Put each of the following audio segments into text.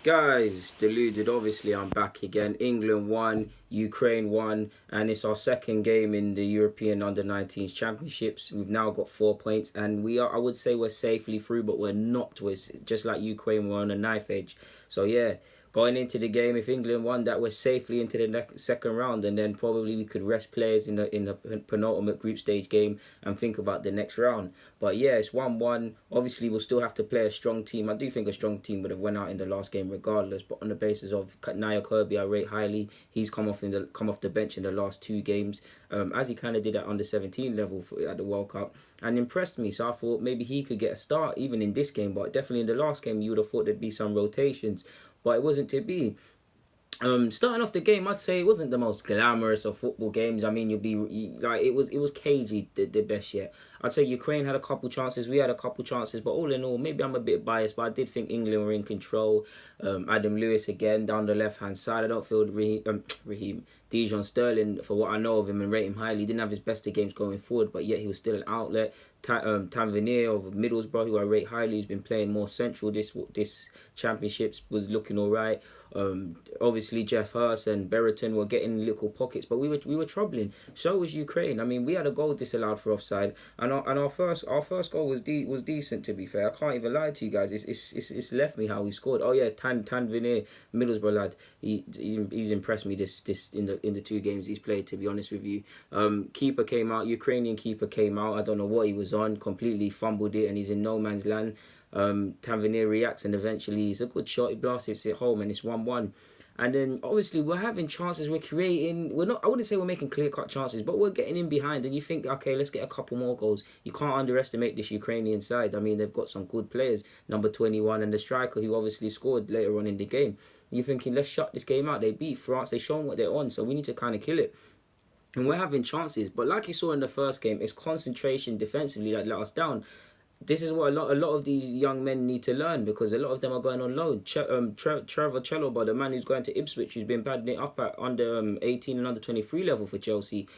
Guys, deluded. Obviously, I'm back again. England won, Ukraine won, and it's our second game in the European Under 19s Championships. We've now got 4 points, and we are, I would say, we're safely through, but we're not. We're just like Ukraine, we're on a knife edge. So, yeah, going into the game, if England won that, we're safely into the second round, and then probably we could rest players in the penultimate group stage game and think about the next round. But yeah, it's 1-1. Obviously, we'll still have to play a strong team. I do think a strong team would have went out in the last game regardless. But on the basis of Niall Kirby, I rate highly. He's come off the bench in the last two games, as he kind of did at under 17 level at the World Cup, and impressed me. So I thought maybe he could get a start even in this game. But definitely in the last game, you would have thought there'd be some rotations, but it wasn't to be. Starting off the game, I'd say it wasn't the most glamorous of football games. I mean, like it was cagey the best yet. I'd say Ukraine had a couple chances, we had a couple chances, but all in all, maybe I'm a bit biased, but I did think England were in control. Adam Lewis again down the left hand side. I don't feel Raheem Dijon Sterling, for what I know of him and rate him highly, he didn't have his best of games going forward, but yet he was still an outlet. Tavernier of Middlesbrough, who I rate highly, who's been playing more central this championships, was looking all right. Obviously Jeff Hurst and Berreton were getting little pockets, but we were troubling. So was Ukraine. I mean, we had a goal disallowed for offside, and our first goal was decent, to be fair. I can't even lie to you guys. It's left me how we scored. Oh yeah, Tavernier, Middlesbrough lad. He's impressed me this in the two games he's played, to be honest with you. Keeper came out, Ukrainian keeper came out. I don't know what he was on. Completely fumbled it, and he's in no man's land. Tavernier reacts, and eventually he's a good shot. He blasts it home, and it's 1-1. And then obviously we're having chances, we're creating. We're not. I wouldn't say we're making clear cut chances, but we're getting in behind. And you think, okay, let's get a couple more goals. You can't underestimate this Ukrainian side. I mean, they've got some good players. Number 21 and the striker who obviously scored later on in the game. You're thinking, let's shut this game out. They beat France. They've shown what they're on, so we need to kind of kill it. And we're having chances, but like you saw in the first game, it's concentration defensively that let us down. This is what a lot of these young men need to learn, because a lot of them are going on loan. Trevor Chalobah, the man who's going to Ipswich, who's been battling it up at under 18 and under 23 level for Chelsea.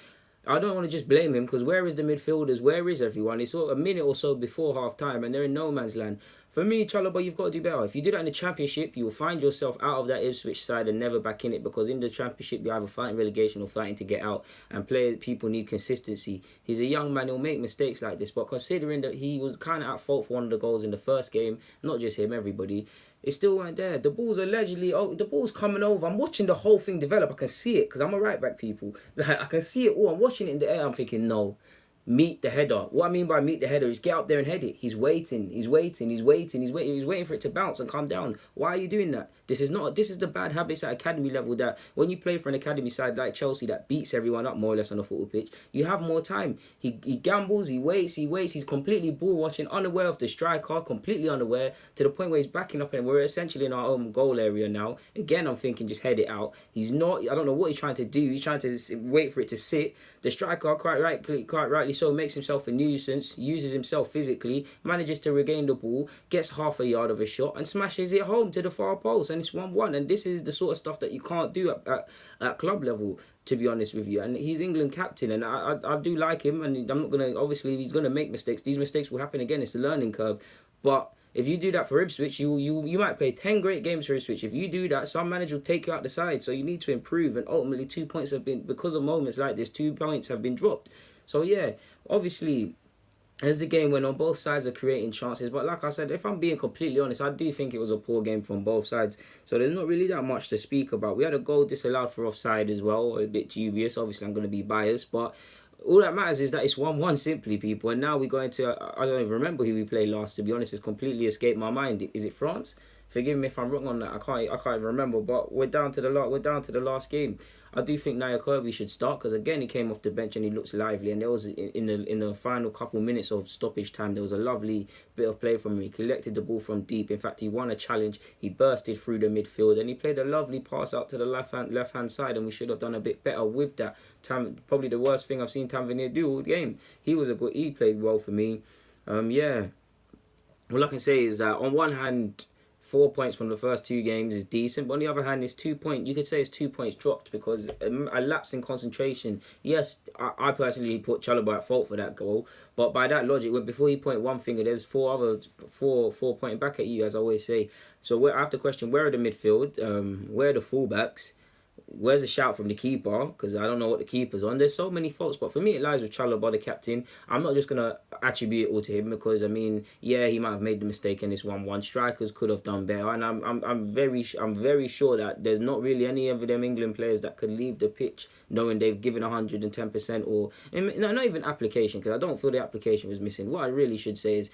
I don't want to just blame him, because where is the midfielders? Where is everyone? It's a minute or so before half time and they're in no man's land. For me, Chalobah, you've got to do better. If you do that in the Championship, you will find yourself out of that Ipswich side and never back in it, because in the Championship, you're either fighting relegation or fighting to get out, and people need consistency. He's a young man, he'll make mistakes like this, but considering that he was kind of at fault for one of the goals in the first game, not just him, everybody, it still weren't there. The ball's the ball's coming over. I'm watching the whole thing develop. I can see it because I'm a right back, people. Like, I can see it all. I'm watching it in the air. I'm thinking, no, meet the header. What I mean by meet the header is get up there and head it. He's waiting. He's waiting for it to bounce and come down. Why are you doing that? This is the bad habits at academy level, that when you play for an academy side like Chelsea that beats everyone up more or less on the football pitch, you have more time. He gambles, he waits, he's completely ball watching, unaware of the striker, completely unaware, to the point where he's backing up and we're essentially in our own goal area now. Again, I'm thinking just head it out. He's not, I don't know what he's trying to do. He's trying to wait for it to sit. The striker, quite rightly so, makes himself a nuisance, uses himself physically, manages to regain the ball, gets half a yard of a shot and smashes it home to the far post, and it's 1-1. And this is the sort of stuff that you can't do at club level, to be honest with you. And he's England captain, and I do like him, and I'm not going to, obviously he's going to make mistakes. These mistakes will happen again. It's a learning curve. But if you do that for Ipswich, you might play 10 great games for Ipswich. If you do that, some manager will take you out the side. So you need to improve, and ultimately 2 points have been, because of moments like this, 2 points have been dropped. So yeah, obviously, as the game went on, both sides are creating chances. But like I said, if I'm being completely honest, I do think it was a poor game from both sides. So there's not really that much to speak about. We had a goal disallowed for offside as well, a bit dubious. Obviously, I'm going to be biased, but all that matters is that it's 1-1 simply, people. And now we're going to, I don't even remember who we played last, to be honest. It's completely escaped my mind. Is it France? Forgive me if I'm wrong on that. I can't even remember. But we're down to the last game. I do think Niall Kirby should start, because again he came off the bench and he looks lively. And there was in the final couple minutes of stoppage time, there was a lovely bit of play from him. He collected the ball from deep. In fact, he won a challenge. He bursted through the midfield and he played a lovely pass out to the left hand side. And we should have done a bit better with that. Probably the worst thing I've seen Tavernier do all game. He played well for me. Yeah. All I can say is that on one hand, 4 points from the first two games is decent, but on the other hand, it's 2 points. You could say it's 2 points dropped because a lapse in concentration. Yes, I personally put Chalobah at fault for that goal, but by that logic, before you point one finger, there's four pointing back at you, as I always say. So I have to question, where are the midfield? Where are the fullbacks? Where's a shout from the keeper? Because I don't know what the keeper's on. There's so many faults, but for me, it lies with Chalobah, the captain. I'm not just gonna attribute it all to him because I mean, yeah, he might have made the mistake in this 1-1. Strikers could have done better, and I'm very sure that there's not really any of them England players that could leave the pitch knowing they've given 110% or no, not even application, because I don't feel the application was missing. What I really should say is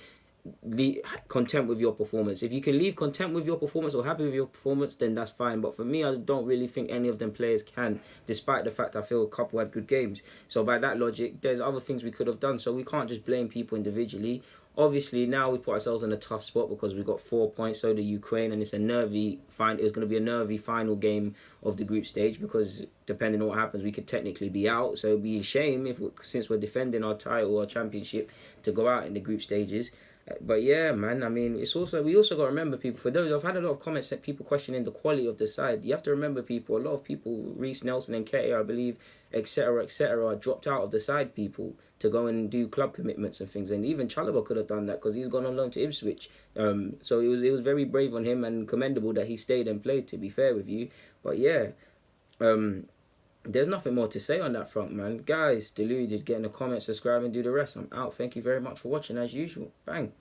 content with your performance. If you can leave content with your performance or happy with your performance, then that's fine. But for me, I don't really think any of them players can, despite the fact I feel a couple had good games. So by that logic, there's other things we could have done. So we can't just blame people individually. Obviously, now we put ourselves in a tough spot because we got 4 points. So the Ukraine, and it's a nervy It was going to be a nervy final game of the group stage because depending on what happens, we could technically be out. So it'd be a shame since we're defending our title or championship, to go out in the group stages. But yeah, man, I mean, we also got to remember, people, for those, I've had a lot of comments that people questioning the quality of the side. You have to remember, people, a lot of people, Reece Nelson and Ketia, I believe, etc., dropped out of the side, people, to go and do club commitments and things. And even Chalobah could have done that because he's gone on loan to Ipswich. So it was very brave on him and commendable that he stayed and played, to be fair with you. But yeah, there's nothing more to say on that front, man. Guys, Deluded, get in the comments, subscribe and do the rest. I'm out. Thank you very much for watching as usual. Bang.